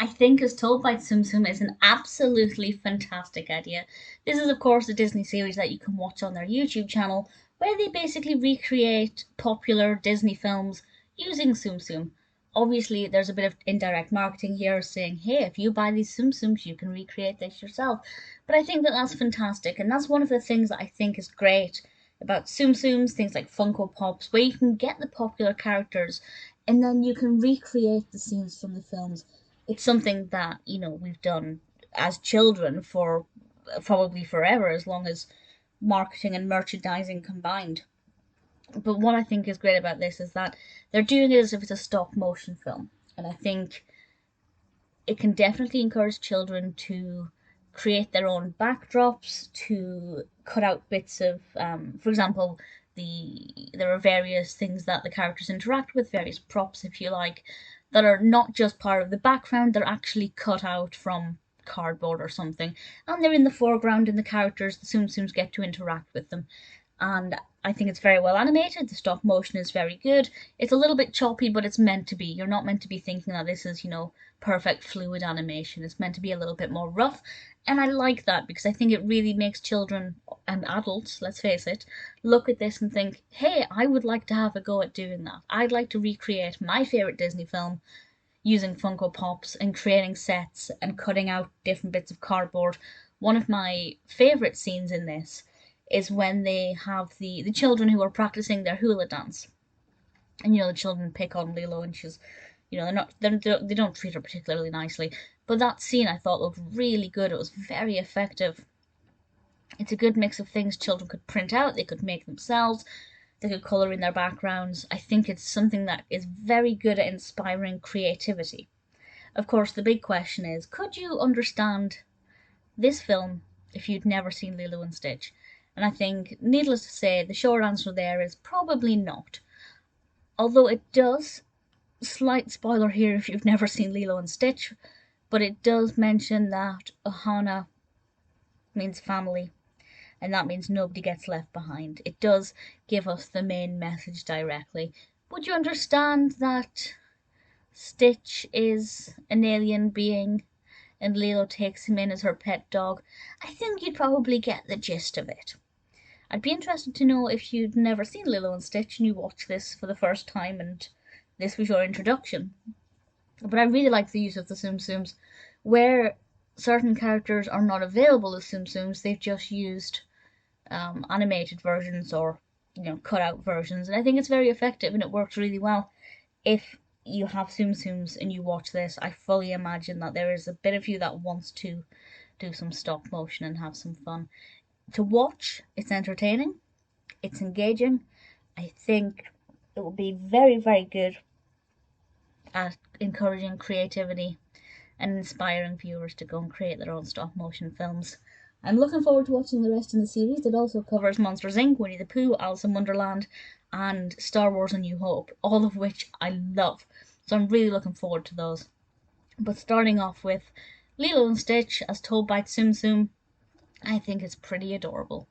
I think As Told by Tsum Tsum is an absolutely fantastic idea. This is, of course, a Disney series that you can watch on their YouTube channel, where they basically recreate popular Disney films using Tsum Tsum. Obviously, there's a bit of indirect marketing here saying, hey, if you buy these Tsum Tsums, you can recreate this yourself. But I think that that's fantastic, and that's one of the things that I think is great about Tsum Tsums, things like Funko Pops, where you can get the popular characters and then you can recreate the scenes from the films. It's something that we've done as children for probably forever, as long as marketing and merchandising combined. But what I think is great about this is that they're doing it as if it's a stop motion film, and I think it can definitely encourage children to create their own backdrops, to cut out bits of, for example, there are various things that the characters interact with, various props, if you like, that are not just part of the background, they're actually cut out from cardboard or something, and they're in the foreground, and the characters, the Tsum Tsums, get to interact with them. And I think it's very well animated. The stop motion is very good. It's a little bit choppy, but it's meant to be. You're not meant to be thinking that this is, perfect fluid animation. It's meant to be a little bit more rough. And I like that because I think it really makes children and adults, let's face it, look at this and think, hey, I would like to have a go at doing that. I'd like to recreate my favorite Disney film using Funko Pops and creating sets and cutting out different bits of cardboard. One of my favorite scenes in this is when they have the children who are practicing their hula dance, and the children pick on Lilo, and she's, they don't treat her particularly nicely. But that scene I thought looked really good. It was very effective. It's a good mix of things children could print out, they could make themselves, they could color in their backgrounds. I think it's something that is very good at inspiring creativity. Of course, the big question is, could you understand this film if you'd never seen Lilo and Stitch? And I think, needless to say, the short answer there is probably not. Although it does, slight spoiler here if you've never seen Lilo and Stitch, but it does mention that Ohana means family, and that means nobody gets left behind. It does give us the main message directly. Would you understand that Stitch is an alien being and Lilo takes him in as her pet dog? I think you'd probably get the gist of it. I'd be interested to know if you'd never seen Lilo and Stitch and you watched this for the first time and this was your introduction. But I really like the use of the Tsum Tsums, where certain characters are not available as Tsum Tsums, they've just used animated versions or cut out versions, and I think it's very effective and it works really well. If you have Tsum Tsums and you watch this, I fully imagine that there is a bit of you that wants to do some stop motion and have some fun. To watch, it's entertaining, it's engaging. I think it will be very, very good at encouraging creativity and inspiring viewers to go and create their own stop motion films. I'm looking forward to watching the rest in the series. It also covers Monsters Inc., Winnie the Pooh, Alice in Wonderland, and Star Wars A New Hope, all of which I love. So I'm really looking forward to those. But starting off with Lilo and Stitch, as told by Tsum Tsum, I think it's pretty adorable.